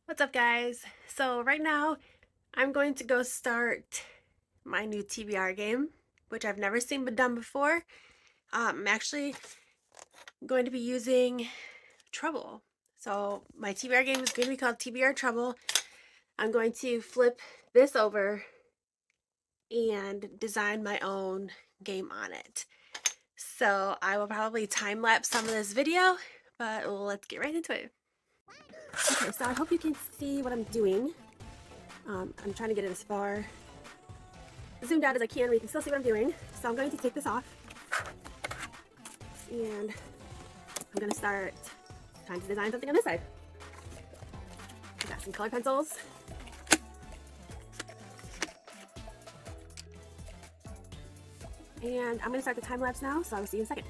What's up, guys? So right now I'm going to go start my new TBR game, which I've never seen but done before. I'm actually going to be using Trouble. So my TBR game is going to be called TBR Trouble. I'm going to flip this over and design my own game on it. So I will probably time lapse some of this video, but let's get right into it. Okay, so I hope you can see what I'm doing. I'm trying to get it as far zoomed out as I can where you can still see what I'm doing. So I'm going to take this off and I'm going to start trying to design something on this side. I've got some color pencils. And I'm going to start the time lapse now, so I will see you in a second.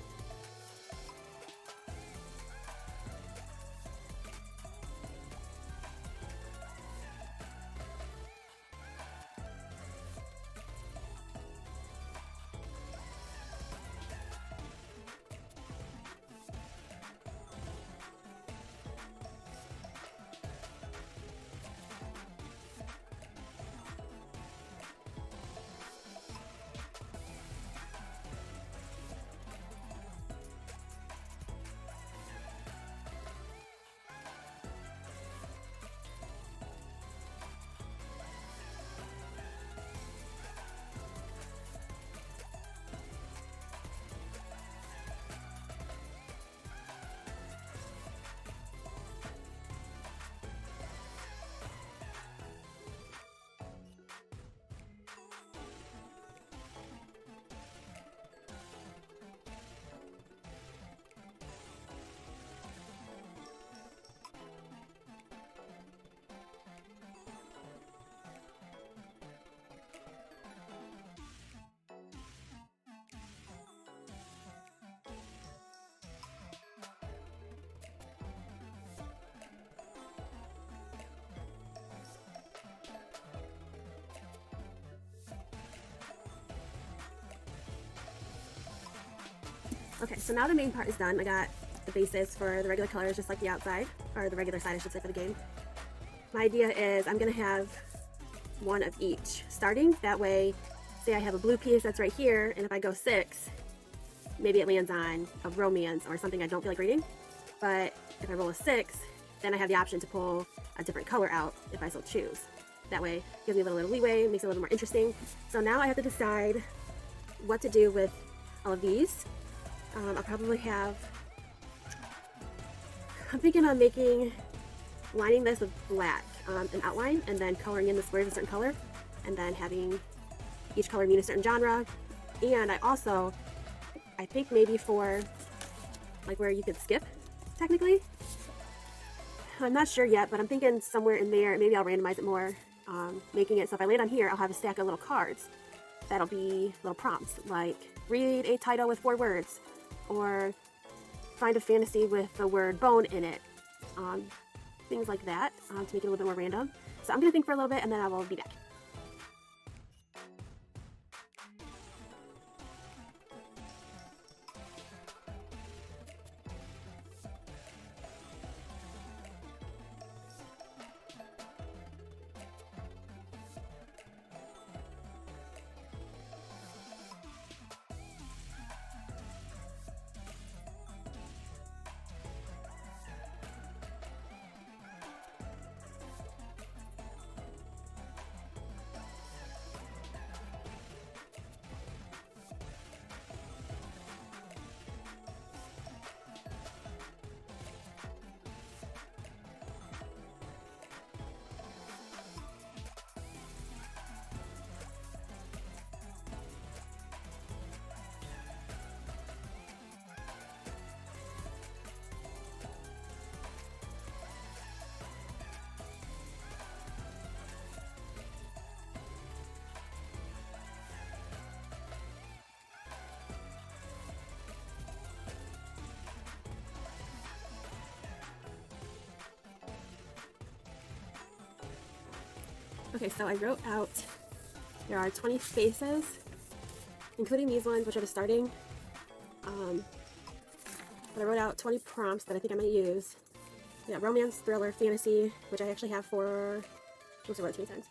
Okay, so now the main part is done. I got the bases for the regular colors, just like the outside, or the regular side, I should say, for the game. My idea is I'm going to have one of each starting. That way, say I have a blue piece that's right here, and if I go 6, maybe it lands on a romance or something I don't feel like reading. But if I roll a 6, then I have the option to pull a different color out if I so choose. That way, it gives me a little leeway, makes it a little more interesting. So now I have to decide what to do with all of these. I'll probably have, I'm thinking on lining this with black, an outline, and then coloring in the squares a certain color, and then having each color mean a certain genre. And I think maybe for like where you could skip, technically. I'm not sure yet, but I'm thinking somewhere in there, maybe I'll randomize it more, making it so if I lay it on here, I'll have a stack of little cards that'll be little prompts, like read a title with 4 words, or find a fantasy with the word bone in it. Things like that, to make it a little bit more random. So I'm going to think for a little bit and then I will be back. Okay, so I wrote out, there are 20 spaces, including these ones, which are the starting. But I wrote out 20 prompts that I think I'm going to use. We got romance, thriller, fantasy, which I actually have 4. Oops, I wrote it 3 times.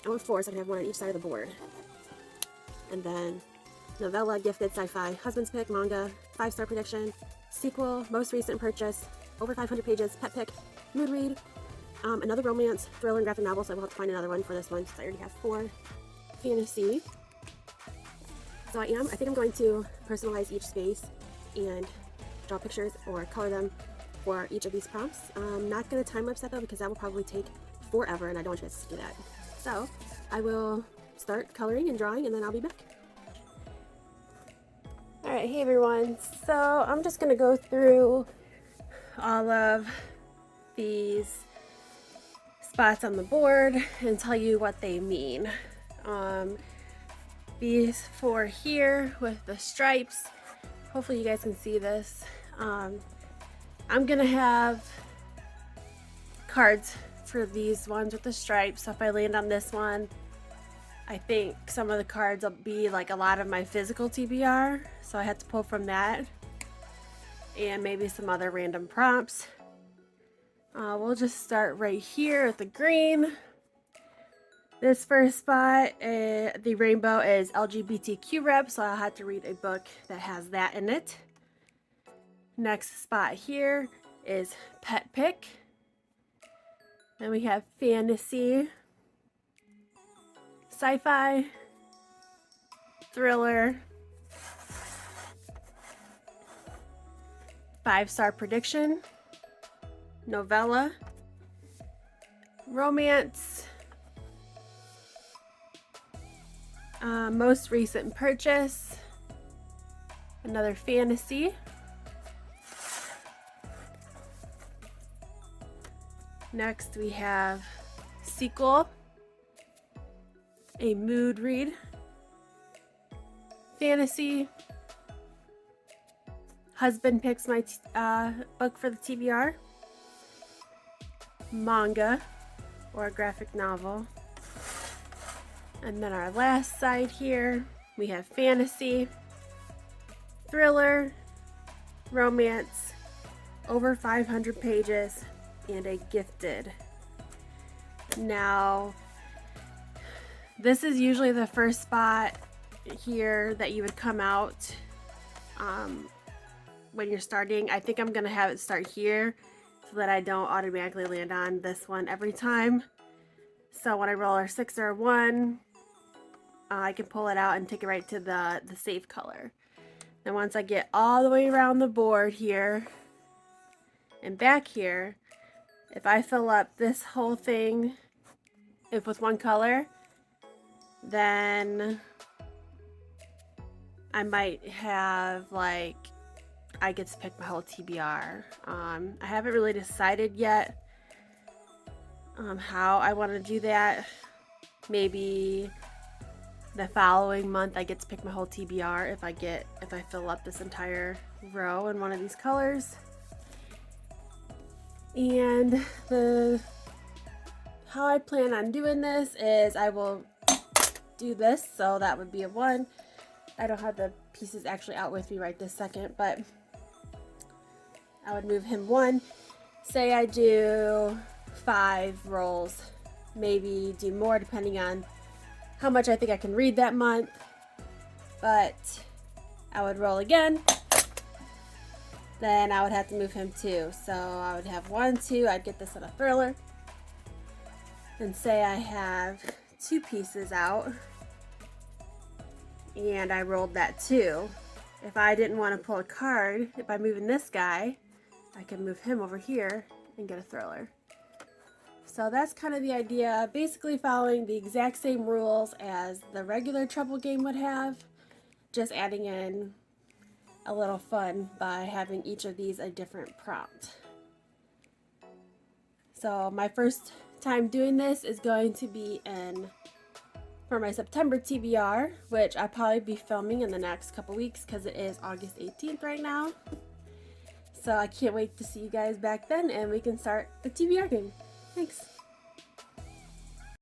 I want 4, so I can have 1 on each side of the board. And then novella, gifted, sci-fi, husband's pick, manga, 5-star prediction, sequel, most recent purchase, over 500 pages, pet pick, mood read, another romance, thriller, and graphic novel, so I will have to find another one for this one since I already have 4. Fantasy. So I think I'm going to personalize each space and draw pictures or color them for each of these prompts. I'm not going to time lapse that though, because that will probably take forever and I don't want you guys to do that. So I will start coloring and drawing and then I'll be back. Alright, hey everyone. So I'm just going to go through all of these spots on the board and tell you what they mean. These 4 here with the stripes, hopefully you guys can see this. I'm gonna have cards for these ones with the stripes, so if I land on this one, I think some of the cards will be like a lot of my physical TBR, so I had to pull from that, and maybe some other random prompts. We'll just start right here with the green. This first spot, the rainbow is LGBTQ rep, so I'll have to read a book that has that in it. Next spot here is pet pick. Then we have fantasy, sci-fi, thriller, 5-star prediction, novella, romance, most recent purchase, another fantasy, next we have sequel, a mood read, fantasy, husband picks my book for the TBR, manga or a graphic novel. And then our last side here, we have fantasy, thriller, romance, over 500 pages, and a gifted. Now, this is usually the first spot here that you would come out when you're starting. I think I'm gonna have it start here so that I don't automatically land on this one every time. So when I roll a 6 or a 1, I can pull it out and take it right to the safe color. Then once I get all the way around the board here and back here, if I fill up this whole thing with one color, then I might have, like, I get to pick my whole TBR. I haven't really decided yet how I want to do that. Maybe the following month I get to pick my whole TBR if I fill up this entire row in one of these colors. And how I plan on doing this is I will do this, so that would be a 1. I don't have the pieces actually out with me right this second, but I would move him 1. Say I do 5 rolls, maybe do more depending on how much I think I can read that month, but I would roll again, then I would have to move him 2. So I would have 1, 2, I'd get this in a thriller, and say I have 2 pieces out, and I rolled that 2. If I didn't want to pull a card, by moving this guy, I could move him over here and get a thriller. So that's kind of the idea, basically following the exact same rules as the regular Trouble game would have, just adding in a little fun by having each of these a different prompt. So my first time doing this is going to be for my September TBR, which I'll probably be filming in the next couple weeks because it is August 18th right now. So I can't wait to see you guys back then and we can start the TBR game. Thanks.